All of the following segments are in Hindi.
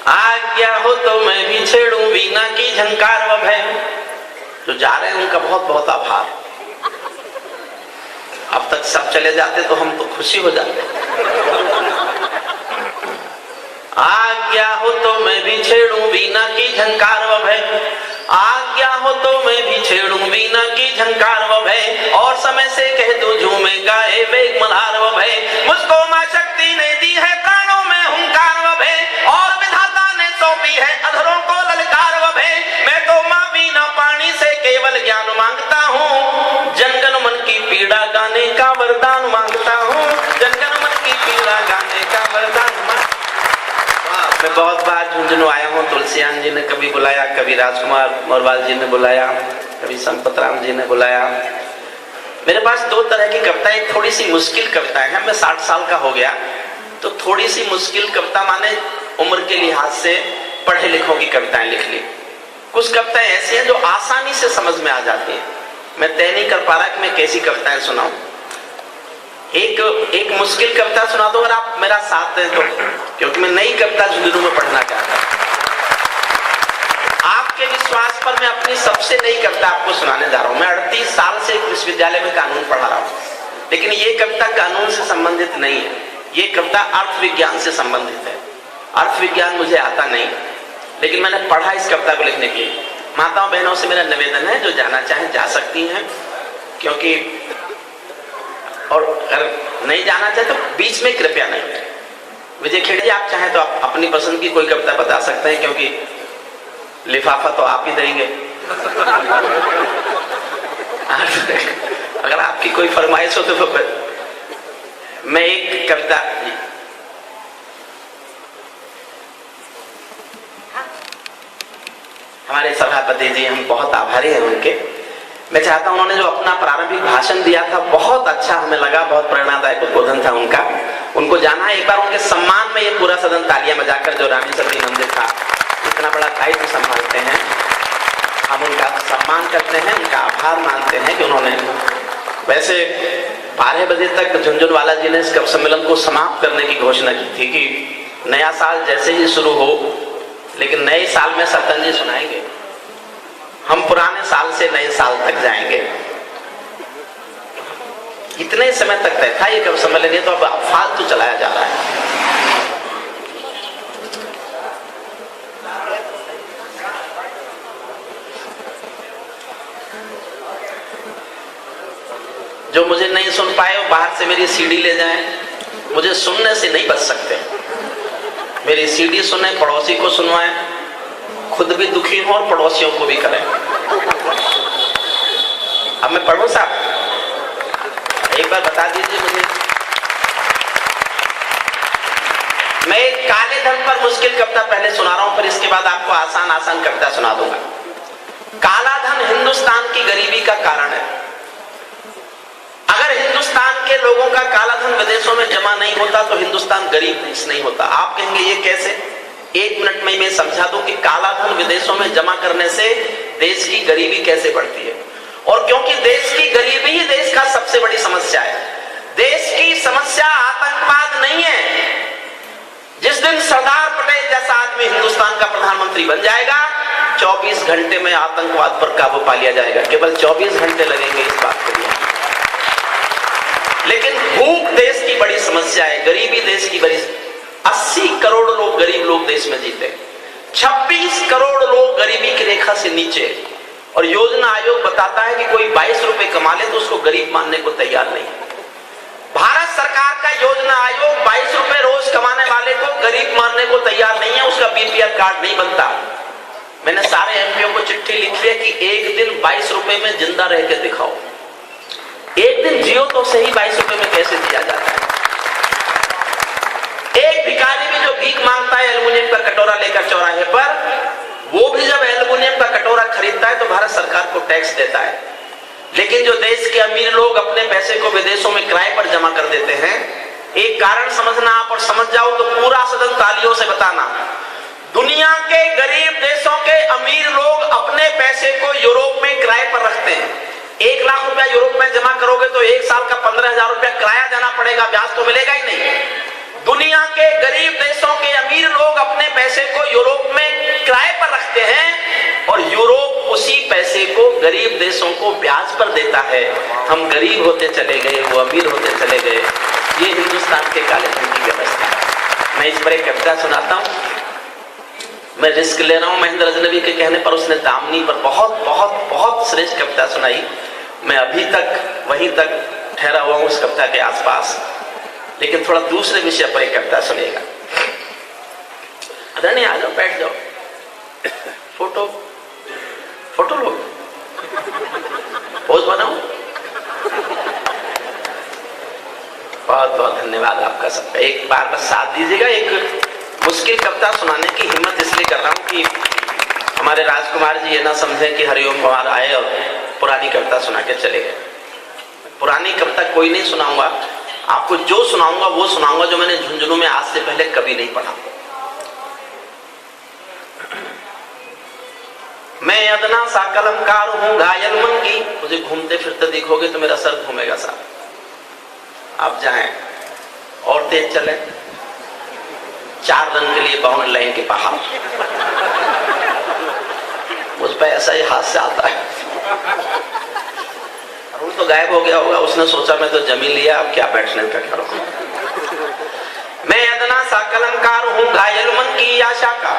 आज्ञा हो तो मैं भी छेड़ूं वीणा की झंकार व भय। जो जा रहे हैं उनका बहुत बहुत आभार। अब तक सब चले जाते तो हम तो खुशी हो जाते। आज्ञा हो तो मैं भी छेड़ूं वीणा की झंकार व भय। आज्ञा हो तो मैं भी छेड़ूं वीणा की झंकार व भय। और समय से कह दूं झूमे गाए मेघ मल्हार व भय। मुझको मां शक्ति ने दी है प्राणों में हुंकार व भय। और विधाता ने सौंपी है अधरों को ललकार व भय। मैं तो मां वीणा पानी से केवल ज्ञान मांगता हूँ। जनगण मन की पीड़ा गाने का वरदान मांगता हूँ। जनगण मन की पीड़ा गाने का वरदान। मैं बहुत बार झुंझुनू आया हूँ। तुलसियान जी ने कभी बुलाया, कभी राजकुमार मोरवाल जी ने बुलाया, कभी संपत राम जी ने बुलाया। मेरे पास दो तरह की कविता, एक थोड़ी सी मुश्किल कविता है। मैं 60 साल का हो गया तो थोड़ी सी मुश्किल कविता माने उम्र के लिहाज से पढ़े लिखों की कविताएं लिख ली। कुछ कविताएं ऐसी हैं जो आसानी से समझ में आ जाती है। मैं तय नहीं कर पा रहा कि मैं कैसी कविताएं सुनाऊं। एक मुश्किल कविता सुना दो अगर आप मेरा साथ दें तो, क्योंकि मैं नई कविता झुंझुनू में पढ़ना चाहता हूं। आपके विश्वास पर मैं अपनी सबसे नई कविता आपको सुनाने जा रहा हूं। मैं 38 साल से विश्वविद्यालय में कानून पढ़ा रहा हूं, लेकिन ये कविता कानून से संबंधित नहीं है। ये कविता अर्थ विज्ञान से संबंधित है। अर्थ विज्ञान मुझे आता नहीं, लेकिन मैंने पढ़ा इस कविता को लिखने के लिए। माताओं बहनों से मेरा निवेदन है, जो जाना चाहें जा सकती हैं, क्योंकि और अगर नहीं जाना चाहे तो बीच में कृपया नहीं। विजय खेड़े जी आप चाहें तो आप अपनी पसंद की कोई कविता बता सकते हैं, क्योंकि लिफाफा तो आप ही देंगे। अगर आपकी कोई फरमाइश हो तो मैं एक कविता। हमारे सभापति जी, हम बहुत आभारी हैं उनके। मैं चाहता हूं, उन्होंने जो अपना प्रारंभिक भाषण दिया था बहुत अच्छा हमें लगा, बहुत प्रेरणादायक उद्बोधन था उनका। उनको जाना है एक बार उनके सम्मान में। ये पूरा सदन तालियां बजाकर, जो रानी सती मंदिर था इतना बड़ा दायित्व संभालते हैं, हम उनका सम्मान करते हैं, उनका आभार मानते हैं कि उन्होंने। वैसे 12 बजे तक झुंझुनवाला जी ने इस कवि सम्मेलन को समाप्त करने की घोषणा की थी कि नया साल जैसे ही शुरू हो, लेकिन नए साल में सतन जी सुनाएंगे। हम पुराने साल से नए साल तक जाएंगे। इतने समय तक तय था ये कवि सम्मेलन, ये तो अब फालतू चलाया जा रहा है। जो मुझे नहीं सुन पाए वो बाहर से मेरी सीडी ले जाएं। मुझे सुनने से नहीं बच सकते। मेरी सीडी सुने, पड़ोसी को सुनवाएं, खुद भी दुखी हो और पड़ोसियों को भी करें। अब मैं पढ़ूं साहब, एक बार बता दीजिए मुझे। मैं एक काले धन पर मुश्किल कविता पहले सुना रहा हूं, फिर इसके बाद आपको आसान आसान कविता सुना दूंगा। काला धन हिंदुस्तान की गरीबी का कारण है। अगर हिंदुस्तान के लोगों का काला धन विदेशों में जमा नहीं होता तो हिंदुस्तान गरीब नहीं होता। आप कहेंगे ये कैसे? एक मिनट में मैं समझा दूं कि काला धन विदेशों में जमा करने से देश की गरीबी कैसे बढ़ती है। और क्योंकि देश की गरीबी ही देश का सबसे बड़ी समस्या है। देश की समस्या आतंकवाद नहीं है। जिस दिन सरदार पटेल जैसा आदमी हिंदुस्तान का प्रधानमंत्री बन जाएगा, 24 घंटे में आतंकवाद पर काबू पा लिया जाएगा। केवल 24 घंटे लगेंगे इस बात के लिए। लेकिन भूख देश की बड़ी समस्या है, गरीबी देश की बड़ी। 80 करोड़ लोग गरीब लोग देश में जीते, 26 करोड़ लोग गरीबी की रेखा से नीचे। और योजना आयोग बताता है कि कोई 22 रुपए कमा ले तो उसको गरीब मानने को तैयार नहीं। भारत सरकार का योजना आयोग 22 रुपए रोज कमाने वाले को गरीब मानने को तैयार नहीं है। उसका बीपीएल कार्ड नहीं बनता। मैंने सारे एमपीओ को चिट्ठी लिखी है कि एक दिन 22 रुपए में जिंदा रह के दिखाओ। एक दिन जियो तो सही, 22 रुपए में कैसे दिया जाता है? एक भिखारी भी जो भीख मांगता है एल्युमिनियम का कटोरा लेकर चौराहे पर, वो भी जब एल्युमिनियम का कटोरा खरीदता है तो भारत सरकार को टैक्स देता है। लेकिन जो देश के अमीर लोग अपने पैसे को विदेशों में किराए पर जमा कर देते हैं, एक कारण समझना आप, और समझ जाओ तो पूरा सदन तालियों से बताना। दुनिया के गरीब देशों के अमीर लोग अपने पैसे को यूरोप में किराए पर रखते हैं। 1 लाख रुपया यूरोप में जमा करोगे तो 1 साल का 15,000 रुपया किराया देना पड़ेगा, ब्याज तो मिलेगा ही नहीं। दुनिया के गरीब देशों के अमीर लोग अपने पैसे को यूरोप में किराए पर रखते हैं और यूरोप उसी पैसे को गरीब देशों को ब्याज पर देता है। हम गरीब होते चले गए, वो अमीर होते चले गए। ये हिंदुस्तान के काले धन की व्यवस्था है। मैं इस पर एक कविता सुनाता हूँ। मैं रिस्क ले रहा हूँ महेंद्र अजनबी के कहने पर। उसने दामनी पर बहुत बहुत बहुत श्रेष्ठ कविता सुनाई। मैं अभी तक वहीं तक ठहरा हुआ हूँ उस कविता के आसपास, लेकिन थोड़ा दूसरे विषय पर एक कविता सुनेगा। अरे नहीं, आ जाओ, बैठ जाओ, फोटो फोटो लो, पोज बनाओ। बहुत बहुत धन्यवाद आपका सबका। एक बार बस साथ दीजिएगा। एक मुश्किल कविता सुनाने की हिम्मत इसलिए कर रहा हूं कि हमारे राजकुमार जी ये ना समझे कि हरिओम कुमार आए और पुरानी कविता सुना के चले गए। पुरानी कविता कोई नहीं सुनाऊंगा, आपको जो सुनाऊंगा वो सुनाऊंगा जो मैंने झुंझुनू में आज से पहले कभी नहीं पढ़ा। मैं अदना सा कलमकार हूं घायल मन की। मुझे घूमते फिरते देखोगे तो मेरा सर घूमेगा साहब। आप जाएं और तेज चले, 4 रन के लिए बाउंड्री लाइन के बाहर। मुझ पर ऐसा ही हाथ से आता है। अरुण तो गायब हो गया होगा, उसने सोचा मैं तो जमीन लिया, अब क्या बैठने का करो। मैं अदना सा कलमकार हूं घायल मन की आशा का।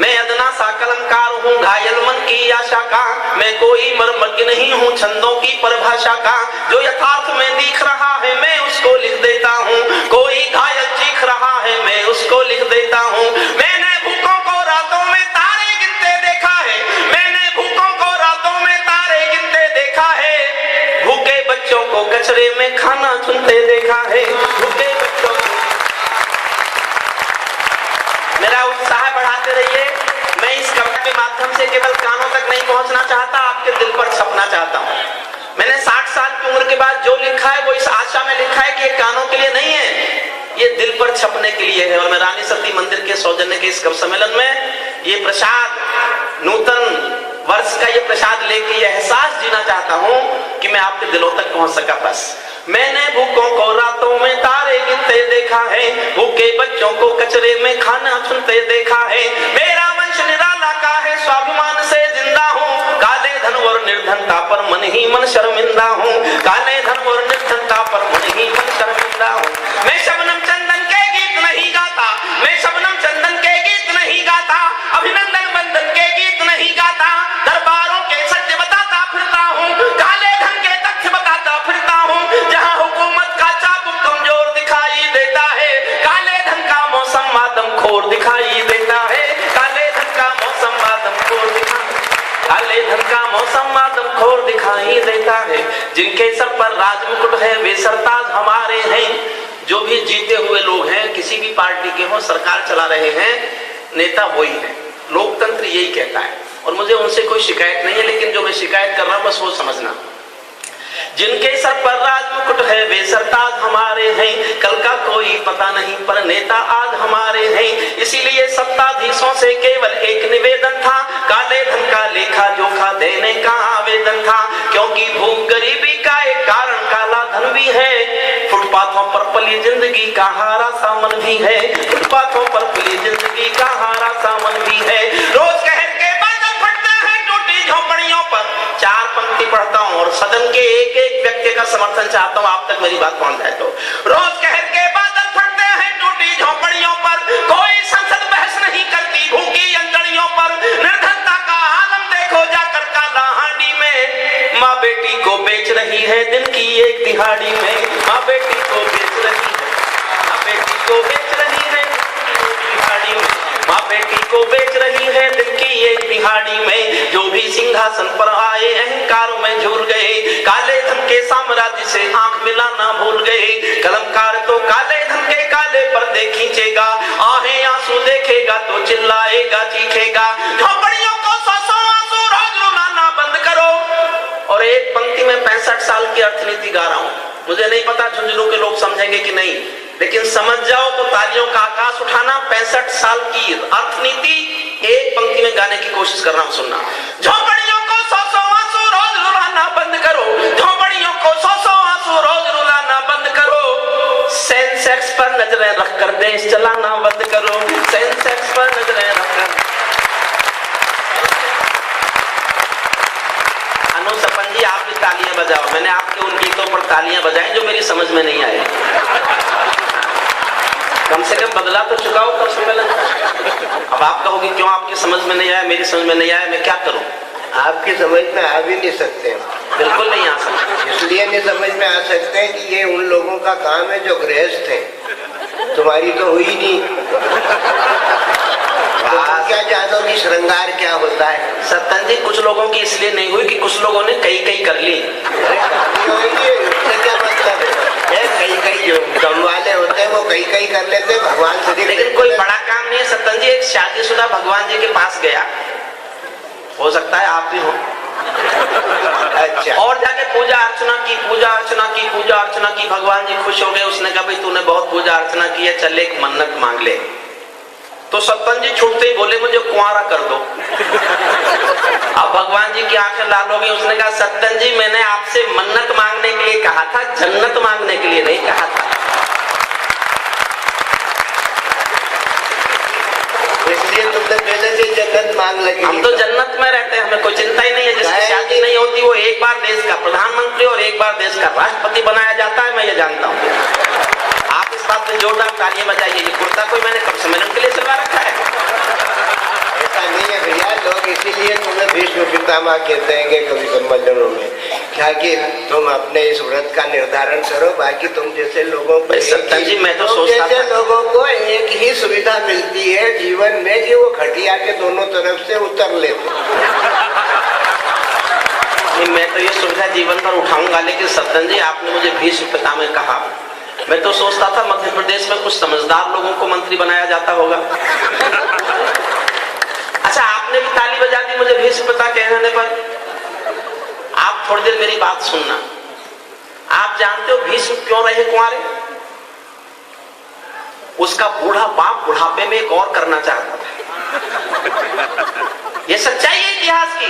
मैं अदना सा कलमकार हूं घायल मन की आशा का। मैं कोई मर्मज्ञ नहीं हूं छंदों की परिभाषा का। जो यथार्थ में दिख रहा है मैं उसको लिख देता हूं। कोई घायल चीख रहा है मैं उसको लिख देता हूं। मैंने भूखों को रातों में तारे गिनते देखा है। मैंने भूखों को रातों में तारे गिनते देखा है। भूखे बच्चों को कचरे में खाना चुनते देखा है। भूखे बच्चों को। मेरा उत्साह बढ़ाते रहिए। मैं इस कविता के माध्यम से केवल कानों तक नहीं पहुंचना चाहता, आपके दिल पर छपना चाहता हूं। मैंने 60 साल की उम्र के बाद जो लिखा है वो इस आशा में लिखा है कि ये कानों के लिए नहीं है, ये दिल पर छपने के लिए है। और मैं रानी सती मंदिर के सौजन्य के इस कवि सम्मेलन में ये प्रसाद, नूतन वर्ष का ये प्रसाद लेके ये एहसास जीना चाहता हूं कि मैं आपके दिलों तक पहुंच सका। बस मैंने भूखों को रातों में तारे गिनते देखा है। भूखे बच्चों को कचरे में खाना चुनते देखा है। मेरा वंश निराला का है, स्वाभिमान से जिंदा हूँ। काले धन और निर्धनता पर मन ही मन शर्मिंदा हूँ। काले धन और निर्धनता पर मन ही मन शर्मिंदा हूँ। मैं शबनम चंदन के गीत नहीं गाता। मैं शबनम चंदन के गीत नहीं गाता। अभिनंदन बंधन के गीत नहीं गाता। दरबारों के सत्य बताता फिरता हूँ। काले धन के तथ्य बताता फिरता हूँ। जहाँ हुकूमत का चाबुक कमजोर दिखाई देता है, काले धन का मौसम मातम खोर दिखाई देता है। काले धन का मौसम मातम खोर काले धन का मौसम मातम खोर दिखाई देता है। जिनके सर पर राजमुकुट है वे सरताज हमारे हैं। जो भी जीते हुए लोग हैं, किसी भी पार्टी के हों, सरकार चला रहे हैं, नेता वही है। लोकतंत्र यही कहता है और मुझे उनसे कोई शिकायत नहीं है, लेकिन जो मैं शिकायत कर रहा हूं बस वो समझना। जिनके सर पर राजमुकुट है वे सरताज हमारे हैं। कल का कोई पता नहीं पर नेता आज हमारे हैं। इसीलिए सत्ताधीशों से केवल एक निवेदन था, काले धन का लेखा जोखा देने का आवेदन था। क्योंकि भूख गरीबी का एक कारण काला धन भी है। फुटपाथों पर पली जिंदगी का हारा सामन भी है। फुटपाथों पर पली जिंदगी का हारा सामन भी है। रोज कहर के बादल फटते हैं टूटी झोपड़ियों पर। 4 पंक्ति पढ़ता हूँ और सदन के एक एक व्यक्ति का समर्थन चाहता हूँ, आप तक मेरी बात पहुंच जाए तो। रोज कहर के बादल फटते हैं टूटी झोपड़ियों पर। कोई संसद बहस नहीं करती भूखी अंगड़ियों पर। निर्धनता का आलम देखो जाकर काला हांडी में। माँ बेटी को बेच रही है दिन की एक दिहाड़ी में। माँ बेटी को बेच रही है, माँ बेटी को बेच रही है दिहाड़ी में। माँ बेटी को बेच रही है दिन की एक दिहाड़ी में। जो भी सिंहासन पर आए अहंकार में झूल गए। काले धन के साम्राज्य से आंख मिलाना भूल गए। कलमकार तो काले धन के काले पर्दे खींचेगा। आहें आंसू देखेगा तो चिल्लाएगा चीखेगा। झोपड़ियों को 100 आंसू रोज रुलाना बंद करो। और एक पंक्ति में 65 साल की अर्थनीति गा रहा हूं। मुझे नहीं पता झुंझुनू के लोग समझेंगे कि नहीं, लेकिन समझ जाओ तो तालियों का आकाश उठाना। 65 साल की अर्थनीति एक पंक्ति में गाने की कोशिश कर रहा हूं, सुनना। झोपड़ियों को 100 आंसू रोज रुलाना बंद करो। झोपड़ियों को 100 आंसू रोज रुलाना बंद करो। सेंसेक्स पर नजर नजरें रखकर देश चलाना बंद करो, सेंसेक्स पर नजरें रखकर। अनु सपन जी आप भी तालियां बजाओ, मैंने आपके उन गीतों पर तालियां बजाई जो मेरी समझ में नहीं आए। कम से कम बदला तो चुका हो कम से पहले। अब आप कहोगे क्यों आपकी समझ में नहीं आया, मेरी समझ में नहीं आया, मैं क्या करूं? आपकी समझ में आ भी नहीं सकते, बिल्कुल नहीं आ सकते। इसलिए नहीं समझ में आ सकते हैं कि ये उन लोगों का काम है जो गृहस्थ है, तुम्हारी तो हुई नहीं। तो क्या जानो कि श्रृंगार क्या होता है? सत्तन जी कुछ लोगों की इसलिए नहीं हुई कि कुछ लोगों ने कई कई कर ली। क्या मतलब है? कई कई जो दम वाले होते हैं वो कई कई कर लेते हैं, भगवान से। लेकिन कोई बड़ा काम नहीं है सत्तन जी। एक शादीशुदा भगवान जी के पास गया, हो सकता है आप भी हो। अच्छा। और जाके पूजा अर्चना की, पूजा अर्चना की, पूजा अर्चना की। भगवान जी खुश हो गए। उसने कहा भाई तूने बहुत पूजा अर्चना की है, चल एक मन्नत मांग ले। तो सत्तन जी छूटते ही बोले मुझे कुंवारा कर दो। अब भगवान जी की आंखें लाल हो गई। उसने कहा सत्तन जी मैंने आपसे मन्नत मांगने के लिए कहा था, जन्नत मांगने के लिए नहीं कहा था। इसलिए तुमने पहले से जन्नत मांग लगी। हम तो जन्नत में रहते हैं, हमें कोई चिंता ही नहीं है। जिसकी शादी नहीं होती वो एक बार देश का प्रधानमंत्री और एक बार देश का राष्ट्रपति बनाया जाता है, मैं ये जानता हूँ। आप इस बात पे जोरदार तालियां बजाइए। ये कुर्ता कोई मैंने कब से मैंने उनके लिए सिलवा रखा है। ऐसा नहीं है भैया, लोग इसीलिए तुम्हें भीष्म पितामह कहते हैं कि कवि सम्मेलनों में, क्या कि तुम अपने इस व्रत का निर्धारण करो। बाकी तुम जैसे लोगों को, सत्तन जी मैं तो सोचता जैसे लोगों को एक ही सुविधा मिलती है जीवन में कि वो खटिया के दोनों तरफ से उतर लेते। मैं तो ये सुविधा जीवन पर उठाऊंगा, लेकिन सत्तन जी आपने मुझे भीष्म पितामह कहा, मैं तो सोचता था मध्य प्रदेश में कुछ समझदार लोगों को मंत्री बनाया जाता होगा। अच्छा आपने भी ताली बजा दी मुझे भीष्म पिता कहने पर। आप थोड़ी देर मेरी बात सुनना। आप जानते हो भीष्म क्यों रहे कुंवारे? उसका बूढ़ा बाप बुढ़ापे में एक और करना चाहता था। ये सच्चाई है इतिहास की।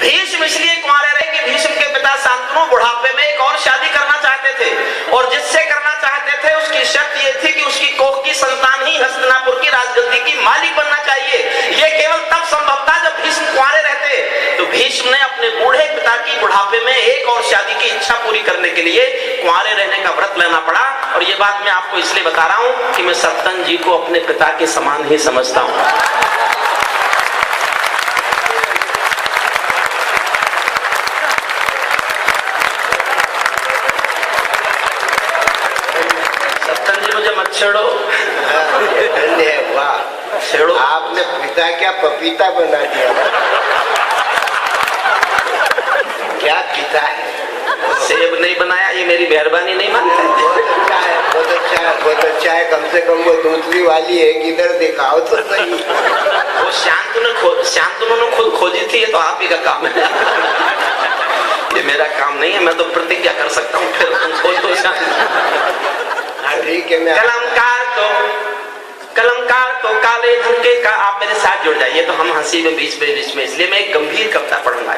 भीष्म इसलिए कुंवारे रहे कि भीष्म के पिता शांतनु बुढ़ापे में एक और शादी करना चाहते थे, और जिससे करना चाहते थे उसकी शर्त ये थी कि उसकी कोख की संतान ही हस्तिनापुर की राजगद्दी की मालिक बनना चाहिए। ये केवल तब संभव था जब भीष्म कुंवारे रहते। तो भीष्म ने अपने बूढ़े पिता की बुढ़ापे में एक और शादी की इच्छा पूरी करने के लिए कुंवारे रहने का व्रत लेना पड़ा। और ये बात मैं आपको इसलिए बता रहा हूं कि मैं सत्तन जी को अपने पिता के समान ही समझता हूं। छेड़ो। वाह, छेड़ो। आपने पिता क्या पपीता बना दिया। क्या पिता है, सेब नहीं बनाया, ये मेरी मेहरबानी नहीं मानते। बहुत अच्छा है, बहुत अच्छा है, बहुत अच्छा है। कम से कम वो दूसरी वाली है, किधर दिखाओ तो सही। वो शांतनु ने खुद खोजी थी, ये तो आप ही का काम है। ये मेरा काम नहीं है, मैं तो प्रतिज्ञा कर सकता हूँ, फिर तुम खोज तो ठीक है। कलंकार तो काले धन का। आप मेरे साथ जुड़ जाइए तो हम हंसी में बीच में, इसलिए मैं एक गंभीर कविता पढ़ूंगा।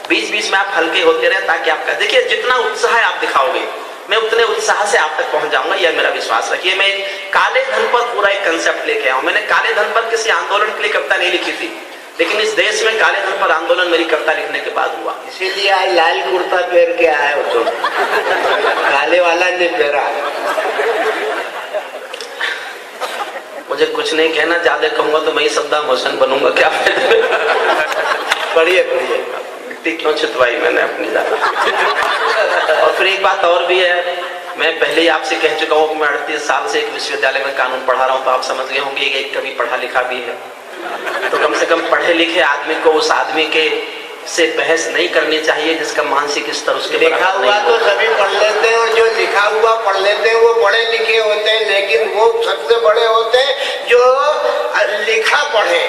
बीच बीच में आप हल्के होते रहे ताकि आपका, देखिए जितना उत्साह आप दिखाओगे मैं उतने उत्साह से आप तक पहुंच जाऊंगा, यह मेरा विश्वास रखिए। मैं काले धन पर पूरा एक कंसेप्ट लेके आया हूं। मैंने काले धन पर किसी आंदोलन के लिए कविता नहीं लिखी थी, लेकिन इस देश में काले धन पर आंदोलन मेरी कविता लिखने के बाद हुआ। इसीलिए आज लाल कुर्ता पहन के आया हो तो काले वाला नहीं पहरा। मुझे कुछ नहीं कहना, ज्यादा कहूंगा तो मैं ही सद्दाम हुसैन बनूंगा। क्या पढ़िए क्यों छितवाई मैंने अपनी ज्यादा। और फिर एक बात और भी है, मैं पहले ही आपसे कह चुका हूँ कि मैं 38 साल से एक विश्वविद्यालय में कानून पढ़ा रहा हूँ, तो आप समझ गए होंगे एक कभी पढ़ा लिखा भी है। तो कम से कम पढ़े लिखे आदमी को उस आदमी के से बहस नहीं करनी चाहिए जिसका मानसिक स्तर उसके लिखा हुआ तो सभी पढ़ लेते हैं, और जो लिखा हुआ पढ़ लेते हैं वो बड़े लिखे होते हैं, लेकिन वो सबसे बड़े होते हैं जो लिखा पढ़े।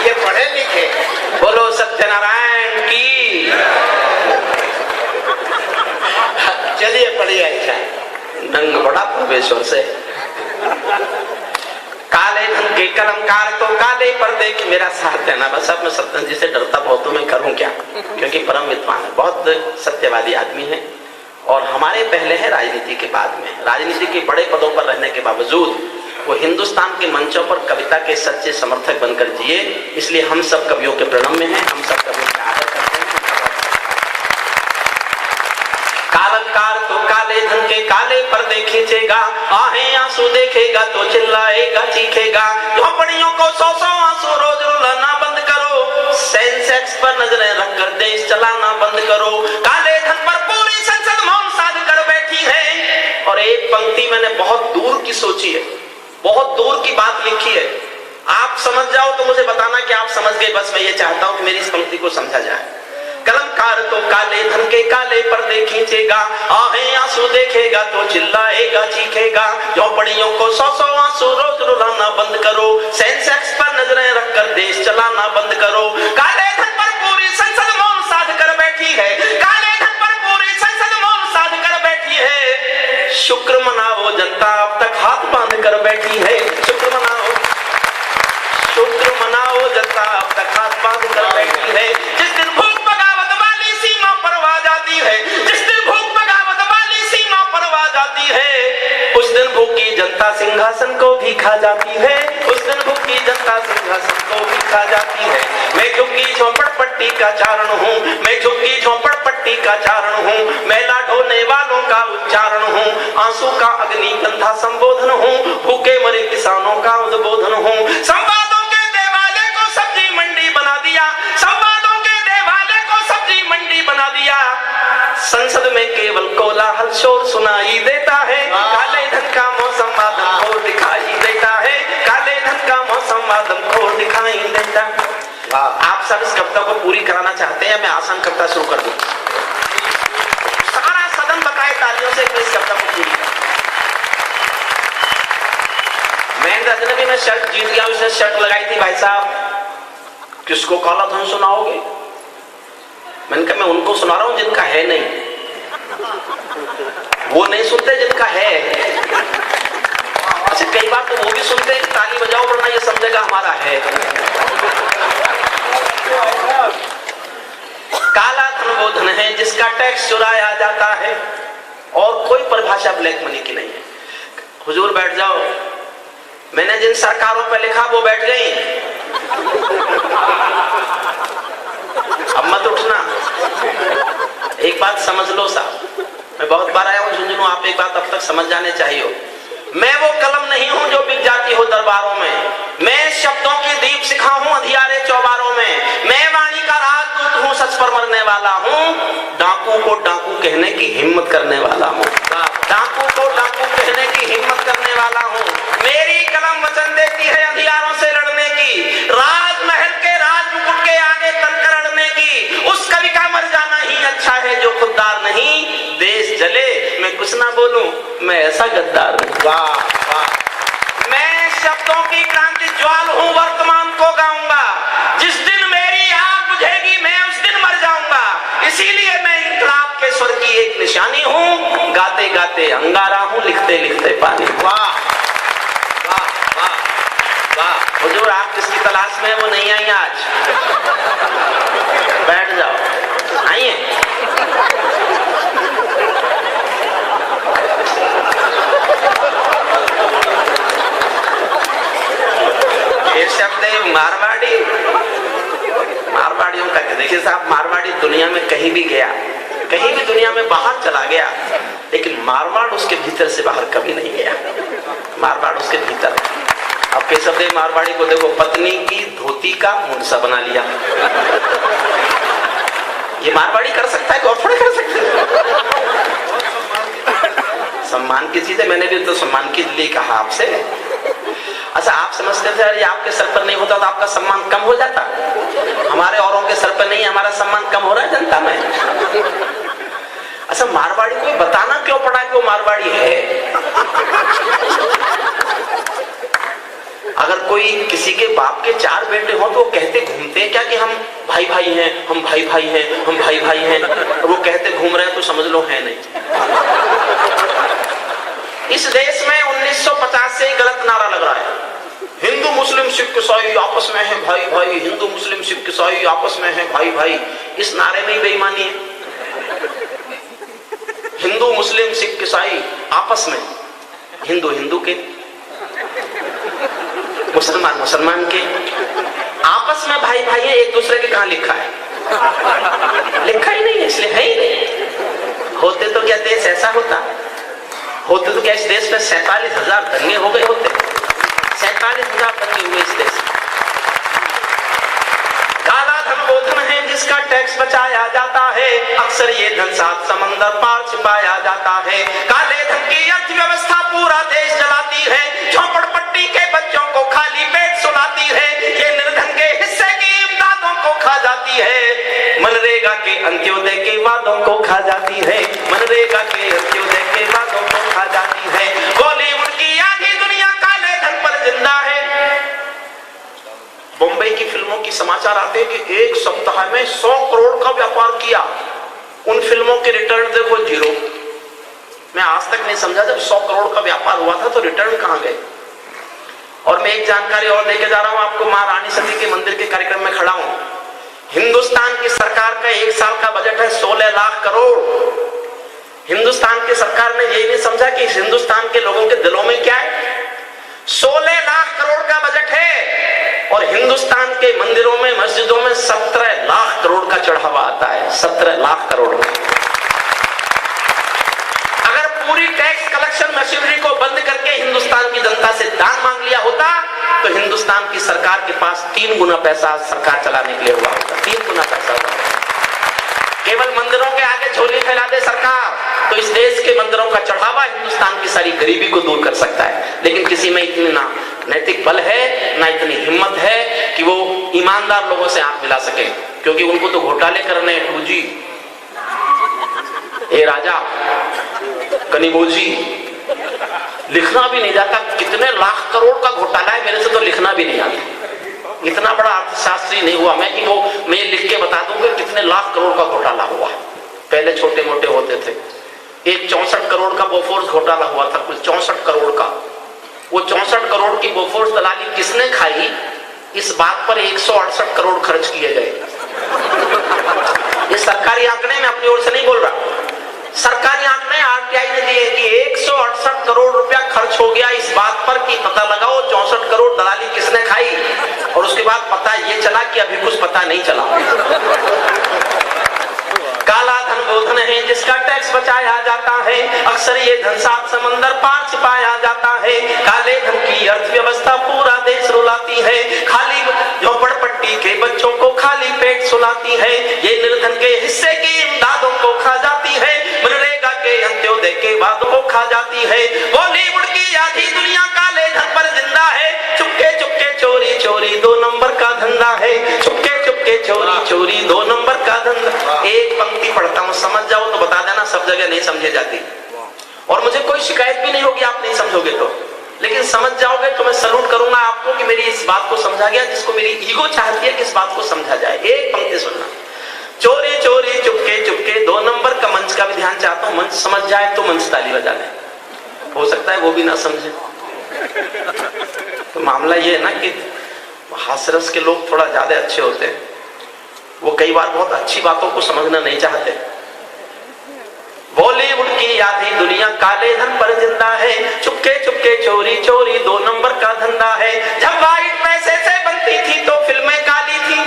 ये पढ़े लिखे। बोलो सत्यनारायण की। चलिए पढ़िए। अच्छा नंग बड़ा परमेश्वर से। काले धन के कलमकार तो काले पर्दे की। मेरा साथ देना बस। अब मैं सत्यन जी से डरता बहुत हूं, मैं करूं क्या, क्योंकि परम विद्वान है, बहुत सत्यवादी आदमी है। और हमारे पहले है राजनीति के बाद में। राजनीति के बड़े पदों पर रहने के बावजूद वो हिंदुस्तान के मंचों पर कविता के सच्चे समर्थक बनकर जिए। इसलिए हम सब कवियों के प्रणम्य हैं, हम सब कवियों का आदर करते हैं। कालंकार तो काले धन के काले पर्दे खींचेगा, आहें आंसू देखेगा तो चिल्लाएगा चीखेगा। झोपड़ियों को 100-100 आंसू रोज रुलाना बंद करो, सेंसेक्स पर नजरें रखकर देश चलाना बंद करो। काले धन पर पूरी संसद मौन साध कर बैठी है। और एक पंक्ति मैंने बहुत दूर की सोची है, बहुत दूर की बात लिखी है। आप समझ जाओ तो मुझे बताना कि आप समझ गए। बस मैं ये चाहता हूं कि मेरी इस पंक्ति को समझा जाए। कलंकार तो काले धन के काले पर्दे खींचेगा, आहें आंसू देखेगा तो चिल्लाएगा चीखेगा। झोपड़ियों को 100-100 आंसू रोज रुलाना बंद करो, सेंसेक्स पर नजरें रखकर देश चलाना बंद करो। काले धन पर पूरी संसद मौन साध कर बैठी है, काले धन पर पूरी संसद मौन साध कर बैठी है। शुक्र मनाओ जनता अब तक हाथ बांध कर बैठी है। शुक्र मनाओ, शुक्र मनाओ जनता अब तक हाथ बांध कर बैठी है। जिस दिन भूख बगावत वाली सीमा पर आवाज आती है, जिस दिन भूख बगावत वाली सीमा पर आवाज आती है, उस दिन भूखी जनता सिंहासन को भी खा जाती है। उस दिन भूखी जनता सिंहासन को भी खा जाती है। मैं झुग्गी झोपड़पट्टी का चारण हूँ, मैं झुग्गी झोपड़पट्टी का चारण हूँ, मैला ढोने वालों का उच्चारण हूँ, आंसू का अग्नि गंधा संबोधन हूँ, भूखे मरे किसानों का उद्बोधन हूँ। संवादों के देवालय को सब्जी मंडी बना दिया, संवादों के देवालय को सब्जी मंडी बना दिया। संसद में केवल कोलाहल शोर सुनाई देता है। काले धन का मौसम बादल खोर दिखाई देता है, काले धन का मौसम बादल खोर दिखाई देता। आप सब इस कविता को पूरी कराना चाहते हैं, मैं आसान कविता शुरू कर दूं। सारा सदन बताए तालियों से कि इस कविता को पूरी करें। महेंद्र अजनबी में शर्ट जीत गया, उसने शर्ट लगाई थी, भाई साहब किसको काला धन सुनाओगे? मैंने कहा मैं उनको सुना रहा हूं जिनका है नहीं। वो नहीं सुनते जिनका है। अच्छा कई बार तो वो भी सुनते हैं, ताली बजाओ वरना ये समझेगा हमारा है। काला धन वो धन है जिसका टैक्स चुराया जाता है, और कोई परिभाषा ब्लैक मनी की नहीं है। हुजूर बैठ जाओ, मैंने जिन सरकारों पे लिखा वो बैठ गई, अब मत उठना। एक बात समझ लो साहब, मैं बहुत बार आया हूं झुंझुनू, आप एक बात अब तक समझ जाने चाहिए। मैं वो कलम नहीं हूं जो बिक जाती हो दरबारों में, मैं शब्दों की दीप शिखा हूं अंधियारे चौबारों में। मैं वाणी का राजदूत हूं, सच पर मरने वाला हूं, डाकू को डाकू कहने की हिम्मत करने वाला हूं, डाकू को डाकू कहने की हिम्मत करने वाला हूं। मेरी कलम वचन देती है अंधियारों से लड़ने की, राजमहल के राजमुकुट के आगे तनकर अड़ने की। उस कवि का मर जाना ही अच्छा है जो खुददार नहीं, देश जले मैं कुछ ना बोलूं, मैं ऐसा गद्दार हूं। वाह वाह। मैं शब्दों की क्रांति ज्वाल हूं, वर्तमान को गाऊंगा। जिस दिन मेरी आग बुझेगी मैं उस दिन मर जाऊंगा। इसीलिए मैं इंकलाब के स्वर की एक निशानी हूं, गाते गाते अंगारा हूं, लिखते लिखते पानी। वाह वाह वाह वाह। हुजूर आप किसकी तलाश में वो नहीं आई आज? बैठ जाओ, आइए। ये शब्द है मारवाड़ी। मारवाड़ियों का देखिए साहब, मारवाड़ी दुनिया में कहीं भी गया, कहीं भी दुनिया में बाहर चला गया, लेकिन मारवाड़ उसके भीतर से बाहर कभी नहीं गया। मारवाड़ उसके भीतर। अब के शब्द मारवाड़ी को देखो, पत्नी की धोती का मुंडसा बना लिया। ये मारवाड़ी कर सकता है, और थोड़ा कर सकता है। सम्मान की चीज है, मैंने भी तो सम्मान के लिए कहा आपसे। अच्छा आप समझते थे ये आपके सर पर नहीं होता तो आपका सम्मान कम हो जाता? हमारे औरों के सर पर नहीं, हमारा सम्मान कम हो रहा है जनता में। अच्छा मारवाड़ी को बताना क्यों पड़ा कि वो मारवाड़ी है? अगर कोई किसी के बाप के 4 बेटे हो तो वो कहते घूमते हैं क्या कि हम भाई भाई हैं, हम भाई भाई हैं, हम भाई भाई हैं, और वो कहते घूम रहे हैं तो समझ लो है नहीं। इस देश में 1950 से गलत नारा लग रहा है, हिंदू मुस्लिम सिख ईसाई आपस में है भाई भाई, हिंदू मुस्लिम सिख ईसाई आपस में है भाई भाई। इस नारे में ही बेईमानी है। हिंदू मुस्लिम सिख ईसाई आपस में, हिंदू हिंदू के, मुसलमान मुसलमान के, आपस में भाई भाई है, एक दूसरे के कहां लिखा है? लिखा ही नहीं है, इसलिए है ही नहीं। होते तो क्या देश ऐसा होता? होते तो क्या इस देश में 47,000 दंगे हो गए होते? 47,000 दंगे हुए इस देश। काला धन वो धन है जिसका टैक्स बचाया जाता है, अक्सर ये धन सात समंदर पार छिपाया जाता है। काले धन की अर्थव्यवस्था पूरा देश जलाती है, झोपड़पट्टी के बच्चों को खाली पेट सुलाती है, ये निर्धन के हिस्से की इमदादों को खा जाती है, मनरेगा के अंत्योदय के वादों को खा जाती है, मनरेगा के अंत्योदय के वादों को खा जाती है। बॉलीवुड की आधी दुनिया काले धन पर जिंदा है। बॉम्बे की फिल्मों की समाचार आते हैं कि एक सप्ताह में 100 करोड़ का व्यापार किया, उन फिल्मों के रिटर्न देखो 0। मैं आज तक नहीं समझा, जब 100 करोड़ का व्यापार हुआ था तो रिटर्न कहां गए? और मैं एक जानकारी और लेके जा रहा हूं आपको, मां रानी सती के मंदिर के कार्यक्रम में खड़ा हूं। हिंदुस्तान की सरकार का 1 साल का बजट है 16 लाख करोड़। हिंदुस्तान की सरकार ने ये नहीं समझा कि हिंदुस्तान के लोगों के दिलों में क्या है। 16 लाख करोड़ का बजट है और हिंदुस्तान के मंदिरों में मस्जिदों में 17 लाख करोड़ का चढ़ावा आता है। 17 लाख करोड़। अगर पूरी टैक्स कलेक्शन मशीनरी को बंद करके हिंदुस्तान की जनता से दान मांग लिया होता तो हिंदुस्तान की सरकार के पास 3 गुना पैसा सरकार चलाने के लिए हुआ होता। 3 गुना पैसा हुआ। केवल मंदिरों के आगे झोली फैला दे सरकार तो इस देश के मंदिरों का चढ़ावा हिंदुस्तान की सारी गरीबी को दूर कर सकता है। लेकिन किसी में इतनी ना नैतिक बल है, ना इतनी हिम्मत है कि वो ईमानदार लोगों से आंख मिला सके, क्योंकि उनको तो घोटाले करने हैं। टूजी, ए राजा, कनिमोजी, लिखना भी नहीं जाता कितने लाख करोड़ का घोटाला है, मेरे से तो लिखना भी नहीं आता। इतना बड़ा अर्थशास्त्री नहीं हुआ मैं कि मैं लिख के बता दूंगा कितने लाख करोड़ का घोटाला हुआ। पहले छोटे मोटे होते थे। एक 64 करोड़ का बोफोर्स घोटाला हुआ था, कुल 64 करोड़ का। वो 64 करोड़ की बोफोर्स दलाली किसने खाई, इस बात पर 168 करोड़ खर्च किए गए। ये सरकारी आंकड़े, मैं अपनी ओर से नहीं बोल रहा, सरकारी आंकड़े आरटीआई ने दिए कि 168 करोड़ रुपया खर्च हो गया इस बात पर कि पता लगाओ 64 करोड़ दलाली किसने खाई। और उसके बाद पता ये चला कि अभी कुछ पता नहीं चला। काला धन वो धन है जिसका टैक्स बचाया जाता है, अक्सर ये धन सात समंदर पार छिपाया जाता है। काले धन की अर्थव्यवस्था पूरा देश रुलाती है, खाली झोपड़पट्टी के बच्चों को खाली पेट सुलाती है, ये निर्धन के हिस्से की इमदादों को खा जाती है, मनरेगा के अंत्योदय के वादों को खा जाती है। बॉलीवुड की आधी दुनिया काले धन पर जिंदा है, चुपके चुपके चोरी चोरी 2 नंबर का धंधा है, चुपके चुपके चोरी चोरी 2 नंबर का धंधा। एक पंक्ति पढ़ता हूँ, समझ जाओ तो बता देना, सब जगह नहीं समझे जाती और मुझे कोई शिकायत भी नहीं होगी आप नहीं समझोगे तो, लेकिन समझ जाओगे तो मैं सलूट करूंगा आपको कि मेरी इस बात को समझा गया जिसको मेरी ईगो चाहती है कि इस बात को समझा जाए। एक पंक्ति सुनना, चोरी चोरी चुपके चुपके 2 नंबर का मंच का भी ध्यान चाहता हूँ, मंच समझ जाए तो मंच ताली बजा ले, हो सकता है वो भी ना समझे। तो मामला ये है ना कि हास्यरस के लोग थोड़ा ज्यादा अच्छे होते हैं, वो कई बार बहुत अच्छी बातों को समझना नहीं चाहते। बॉलीवुड की आधी दुनिया काले धन पर जिंदा है, चुपके चुपके चोरी चोरी 2 नंबर का धंधा है। जब वाइट पैसे से बनती थी तो फिल्में काली थी।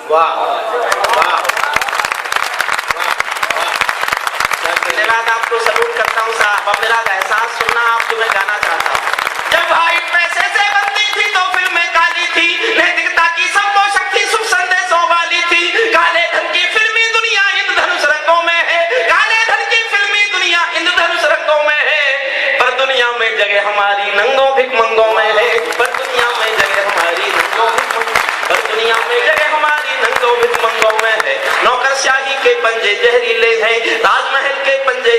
वाह वाह, धन्यवाद, आपको सलूट करता हूँ साहब। अब मेरा एहसास सुनना, आपको मैं गाना चाहता हूँ। जब वाइट पैसे से बनती थी तो फिल्में काली थी, नैतिकता की संभव शक्ति शुभ संदेशों वाली थी। काले धन की फिल्मी दुनिया इंद्रधनुष रंगों में है, काले धन की फिल्मी दुनिया इंद्रधनुष रंगों में है, पर दुनिया में जगह हमारी नंगों भिखमंगों में है, पर दुनिया में जगह हमारी नंगों पर दुनिया में जगह हमारी नंगों भिखमंगों में है। नौकरशाही के पंजे जहरीले हैं, राजमहल के पंजे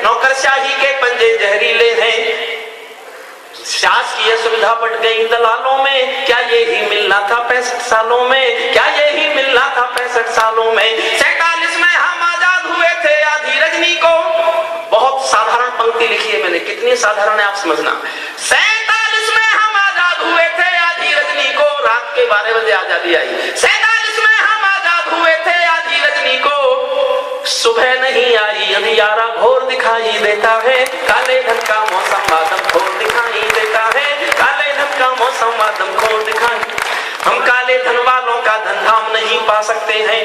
नौकरशाही के पंजे जहरीले हैं। शासकीय सुविधा बढ़ गई दलालों में, क्या यही मिलना था 65 सालों में, क्या यही मिलना था 65 सालों में। 47 में हम आजाद हुए थे आधी रजनी को। बहुत साधारण पंक्ति लिखी है मैंने, कितनी साधारण है आप समझना। 47 में हम आजाद हुए थे आधी रजनी को, रात के 12 बजे आजादी आई। 47 में हम आजाद हुए थे आधी रजनी को, सुबह नहीं आई अंधियारा घोर दिखाई देता है, काले धन का मौसम बादल घोर दिखाई देता है, काले धन का मौसम बादल घोर दिखाई। हम काले धन वालों का धन धाम नहीं पा सकते हैं।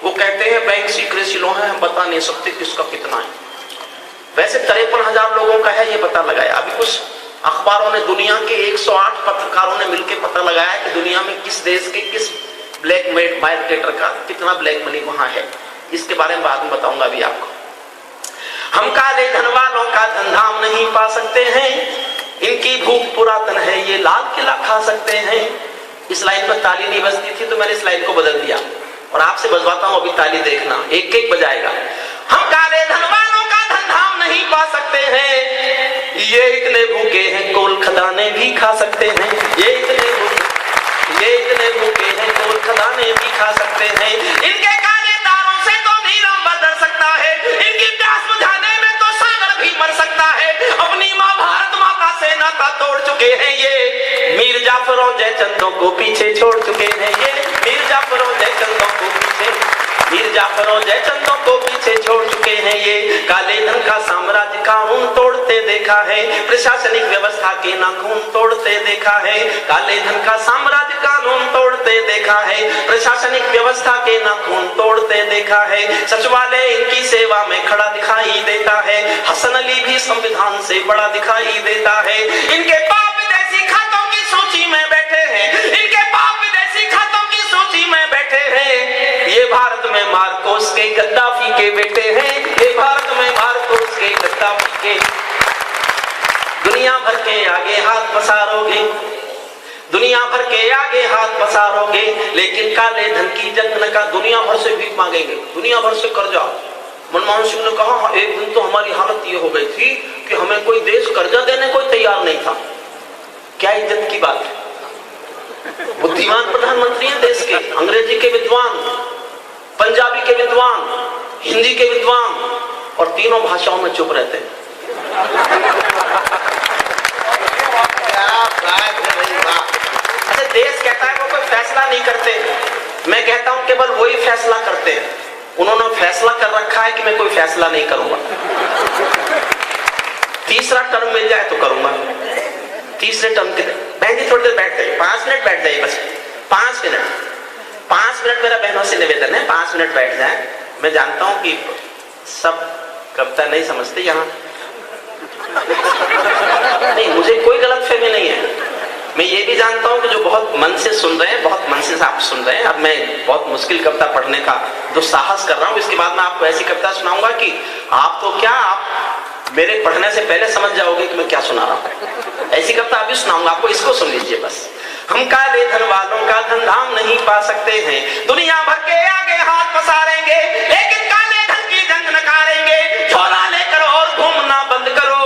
वो कहते हैं बैंक सीक्रेसी लो है, हम बता नहीं सकते किसका कितना है। वैसे 53,000 लोगों का है, ये पता लगाया। अभी कुछ अखबारों ने, दुनिया के 108 पत्रकारों ने मिलकर पता लगाया कि दुनिया में किस देश के किस ब्लैक मार्केटर का कितना ब्लैक मनी वहां है। इसके बारे में बाद में बताऊंगा अभी आपको। हम काले धन वालों का धन धाम नहीं पा सकते हैं, इनकी भूख पुरातन है, ये लाल किला खा सकते हैं। इस लाइन पर ताली नहीं बजती थी तो मैंने इस लाइन को बदल दिया और आपसे बजवाता हूं, अभी ताली देखना, एक एक बजाएगा। हम काले धन वालों का धन धाम नहीं पा सकते हैं, ये इतने भूखे हैं कोल खदाने भी खा सकते हैं, ये इतने भूखे हैं कोल खदाने भी खा सकते हैं। इनके काले दारों से तो नीलम बदल सकता है, इनकी प्यास बुझाने में तो सागर भी मर सकता है। अपनी माँ भारत माता से नाता तोड़ चुके हैं ये, मीर जाफर और जयचंदों को पीछे छोड़ चुके हैं ये, मीर जाफर और जयचंदों को पीछे छोड़ चुके हैं ये। काले धन का साम्राज्य कानून तोड़ते देखा है, प्रशासनिक व्यवस्था के नाखून तोड़ते देखा है। काले धन का साम्राज्य कानून तोड़ते देखा है, प्रशासनिक व्यवस्था के नाखून तोड़ते देखा है। सचिवालय इनकी सेवा में खड़ा दिखाई देता है, हसन अली भी संविधान से बड़ा दिखाई देता है। इनके पाप विदेशी खातों की सूची में बैठे हैं, इनके पाप विदेशी खातों की सूची में बैठे हैं। ये भारत में मार्कोस के गद्दाफी के बेटे हैं, ये भारत में मार्कोस के गद्दाफी के। दुनिया भर के आगे हाथ पसारोगे, दुनिया भर के आगे हाथ पसारोगे, लेकिन काले धन की जंग का दुनिया भर से भीख मांगेंगे, दुनिया भर से कर्जा। मनमोहन सिंह ने कहा एक दिन तो हमारी हालत ये हो गई थी कि हमें कोई देश कर्जा देने को तैयार नहीं था। क्या इज्जत की बात है। बुद्धिमान प्रधानमंत्री हैं देश के, अंग्रेजी के विद्वान, पंजाबी के विद्वान, हिंदी के विद्वान और तीनों भाषाओं में चुप रहते हैं। अच्छा, देश कहता है वो कोई फैसला नहीं करते, मैं कहता हूं केवल वही फैसला करते हैं। उन्होंने फैसला कर रखा है कि मैं कोई फैसला नहीं करूंगा, तीसरा टर्म मिल जाए तो करूंगा। तीसरे टर्म के बहन जी थोड़ी देर बैठ जाइए, 5 मिनट बैठ जाइए, बस 5 मिनट मेरा बहनों से निवेदन है, 5 मिनट बैठ जाए। मैं जानता हूं कि सब कविता नहीं समझते यहाँ, नहीं मुझे कोई गलतफहमी नहीं है। मैं ये भी जानता हूं कि जो बहुत मन से सुन रहे हैं, बहुत मन से आप सुन रहे हैं। अब मैं बहुत मुश्किल कविता पढ़ने का दुस्साहस कर रहा हूं, इसके बाद मैं आपको ऐसी कविता सुनाऊंगा कि आप तो क्या, आप मेरे पढ़ने से पहले समझ जाओगे कि मैं क्या सुना रहा हूं। ऐसी कविता अभी सुनाऊंगा आपको, इसको सुन लीजिए बस। हम काले धन वालों का धन धाम नहीं पा सकते हैं, दुनिया भर के आगे हाथ पसारेंगे, लेकिन काले धन की जंग नकारेंगे। झोला लेकर और घूमना बंद करो,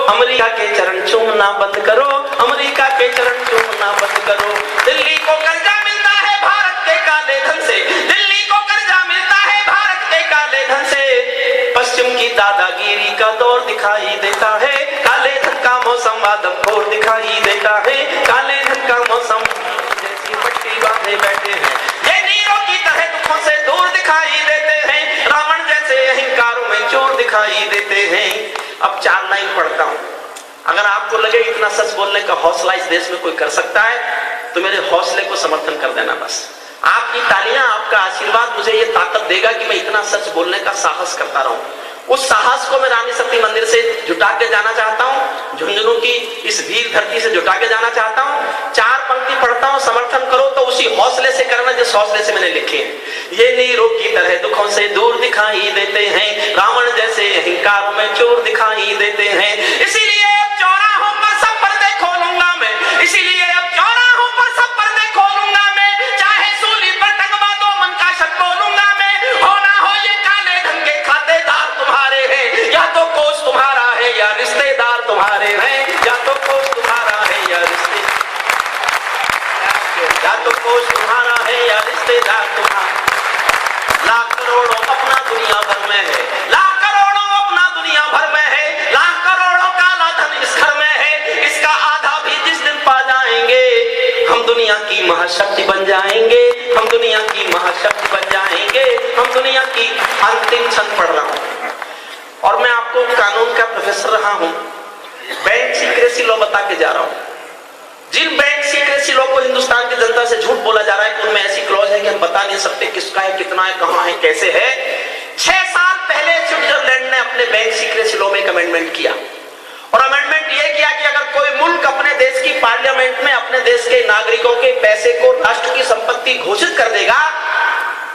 अमेरिका के चरण चूमना बंद करो, अमेरिका के चरण चूमना बंद करो। दिल्ली को कर्जा मिलता है भारत के काले धन से, दिल्ली को कर्जा मिलता है भारत के काले धन से। पश्चिम की दादागिरी का दौर दिखाई देता है, काले धन का मौसम आदमखोर दिखाई देता है, काले धन का मौसम जैसी पट्टी बांधे बैठे हैं। ये नीरों की तरह दुखों से दूर दिखाई देते हैं, रावण जैसे अहंकारों में चोर दिखाई देते हैं। अब 4 लाइन पढ़ता हूं। अगर आपको लगे इतना सच बोलने का हौसला इस देश में कोई कर सकता है तो मेरे हौसले को समर्थन कर देना बस। आपकी तालियां, आपका आशीर्वाद मुझे ये ताकत देगा कि मैं इतना सच बोलने का साहस करता रहूं। उस साहस को मैं रानी शक्ति मंदिर से जुटा के जाना चाहता हूं, झुंझुनू की इस वीर धरती से जुटा के जाना चाहता हूं। 4 पंक्ति पढ़ता हूं, समर्थन करो तो उसी हौसले से करना जिस हौसले से मैंने लिखे हैं। ये नीरों की तरह दुखों से दूर दिखाई देते हैं, रावण जैसे अहंकार में चोर दिखाई देते हैं। इसीलिए अब चौराहों पर सब पर्दे खोलूंगा मैं, इसीलिए अब चौराहों पर सब पर्दे खोलूंगा मैं। चाहे सूली पर टंगवा दो मन का शक बोलूंगा मैं। हो ना हो ये काले धन के खातेदार तुम्हारे हैं, या तो कोच तुम्हारा है या रिश्तेदार तुम्हारे हैं, या तो कोच तुम्हारा है या रिश्तेदार, या तो कोच तुम्हारा है या रिश्तेदार तुम्हारा। लाख करोड़ों अपना दुनिया भर में है, लाख करोड़ों अपना दुनिया भर में है, लाख करोड़ों काला धन इस घर में है। इसका आधा भी जिस दिन पा जाएंगे हम दुनिया की महाशक्ति बन जाएंगे, हम दुनिया की महाशक्ति बन जाएंगे, हम दुनिया की अंतिम क्षण पर आपको कानून का प्रोफेसर रहा हूं, बैंक सीक्रेसी लॉ बता के जा रहा हूं। जिन बैंक सीक्रेसी लॉ को हिंदुस्तान की जनता से झूठ बोला जा रहा है कि उनमें ऐसी क्लॉज है कि हम बता नहीं सकते किसका है, कितना है, कहां है, कैसे है। 6 साल पहले स्विट्जरलैंड ने अपने बैंक सीक्रेसी लॉ में एक अमेंडमेंट किया, और अमेंडमेंट यह किया कि अगर कोई मुल्क अपने देश की पार्लियामेंट में अपने देश के नागरिकों के पैसे को राष्ट्र की संपत्ति घोषित कर देगा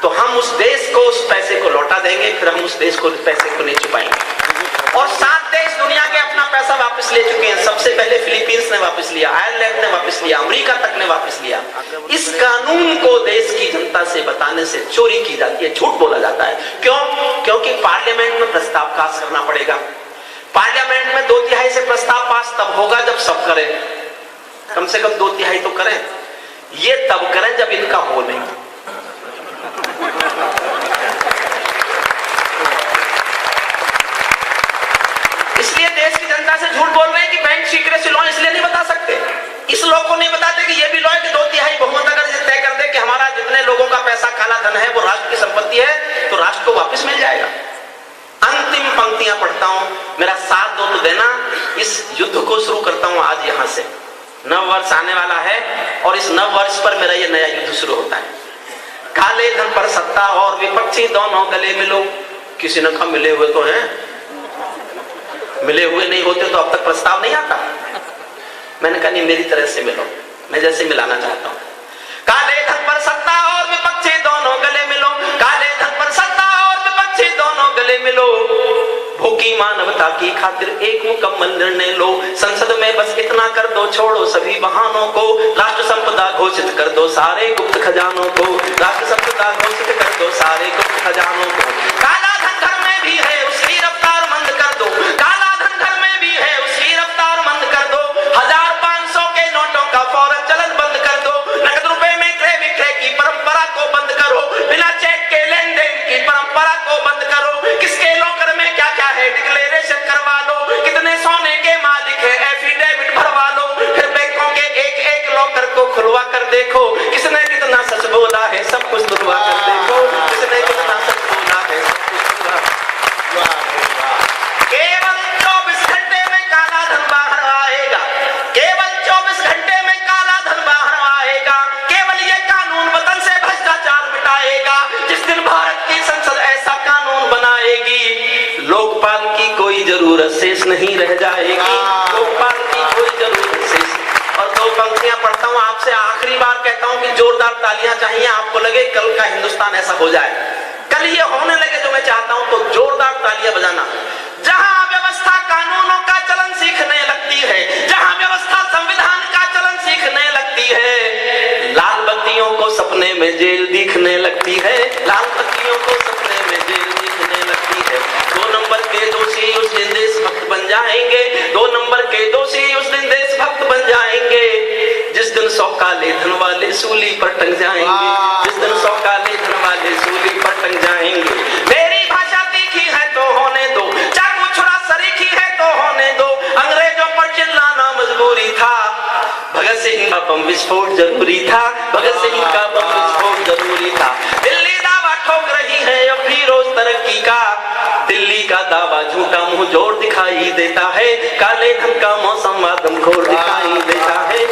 तो हम उस देश को उस पैसे को लौटा देंगे, फिर हम उस देश को पैसे को नहीं छुपाएंगे। और 7 देश दुनिया के अपना पैसा वापस ले चुके हैं। सबसे पहले फिलीपींस ने वापस लिया, आयरलैंड ने वापस लिया, अमेरिका तक ने वापस लिया। इस कानून को देश की जनता से बताने से चोरी की जाती है, झूठ बोला जाता है। क्यों? क्योंकि पार्लियामेंट में प्रस्ताव पास करना पड़ेगा। पार्लियामेंट में 2/3 से प्रस्ताव पास तब होगा जब सब करें, कम से कम 2/3 तो करें। ये तब करें जब इनका हो नहीं। इसलिए देश की जनता से झूठ बोल रहे हैं कि बैंक सीक्रेसी लॉ इसलिए नहीं बता सकते। इस लॉ को नहीं बताते कि यह भी लॉ है कि 2/3 बहुमत अगर तय कर दे कि हमारा जितने लोगों का पैसा काला धन है वो राष्ट्र की संपत्ति है, तो राष्ट्र को वापस मिल जाएगा। अंतिम पंक्तियां पढ़ता हूं, मेरा साथ दो तो देना। इस युद्ध को शुरू करता हूं आज यहां से। नव वर्ष आने वाला है और इस नव वर्ष पर मेरा यह नया युद्ध शुरू होता है। काले धन पर सत्ता और विपक्षी दोनों गले मिलो। किसी ने कहा मिले हुए तो हैं, मिले हुए नहीं होते तो अब तक प्रस्ताव नहीं आता। मैंने कहा नहीं, मेरी तरह से मिलो, मैं जैसे मिलाना चाहता हूं। काले धन पर सत्ता और विपक्षी दोनों गले मिलो, काले धन पर सत्ता और विपक्षी दोनों गले मिलो। भूखी मानवता की खातिर एक मुकम्मल निर्णय लो। संसद में बस इतना कर दो, छोड़ो सभी बहानों को। राष्ट्र संपदा घोषित कर दो सारे गुप्त खजानों को। राष्ट्र संपदा घोषित कर दो सारे गुप्त खजानों को। काला धन घर में भी है, उसकी रफ्तार मंद कर दो। काला धन घर में भी है, उसकी रफ्तार मंद कर दो। 1000-500 के नोटों का फौरन चलन बंद कर दो। नकद रुपए में क्रय विक्रय की परंपरा को बंद करो। बिना चेक के लेन देन की परंपरा को बंद करो। किसके लॉकर में क्या क्या है डिक्लेरेशन करवा लो। कितने सोने के मालिक है एफिडेविट भरवा लो। फिर बैंकों के एक लॉकर को खुलवा कर देखो, किसने कितना सच बोला है सब कुछ खुलवा कर देखो। किसने कितना सच बोला है सब कुछ खुलवा। केवल 24 घंटे में काला धन बाहर आएगा। केवल 24 घंटे में काला धन बाहर आएगा। केवल ये कानून वतन से भ्रष्टाचार मिटाएगा। जिस दिन भारत की संसद ऐसा कानून बनाएगी, लोकपाल की कोई जरूरत शेष नहीं रह जाएगी। लोकपाल की कोई जरूरत शेष। और 2 पंक्तियां पढ़ता हूं आपसे, आखिरी बार कहता हूं कि जोरदार तालियां चाहिए। आपको लगे कल का हिंदुस्तान ऐसा हो जाए, कल ये होने लगे जो मैं चाहता हूं, तो जोरदार तालियां बजाना। जहां व्यवस्था कानूनों का चलन सीखने लगती है, जहां व्यवस्था संविधान का चलन सीखने लगती है, लाल बत्तियों को सपने में जेल दिखने लगती है। लाल बत्तियों को सपने में जेल दिखने लगती है। 2 नंबर के दोषी उस दिन देशभक्त बन जाएंगे। 2 नंबर के दोषी उस दिन देशभक्त बन जाएंगे। जिस दिन 100 काले धन वाले सूली पर टंग जाएंगे। जिस दिन 100 काले धन वाले सूली पर टंग जाएंगे। मेरी भाषा तीखी है तो होने दो, चाकू छुरा सरीखी है तो होने दो। अंग्रेजों पर चिल्लाना मजबूरी था, भगत सिंह का बम विस्फोट जरूरी था। भगत सिंह का बम विस्फोट जरूरी था। दिल्ली दावा ठोक रही है अब भी रोज तरक्की का। दिल्ली का दावा झूठा मुंह जोर दिखाई देता है। काले धन का मौसम आदमखोर दिखाई देता है।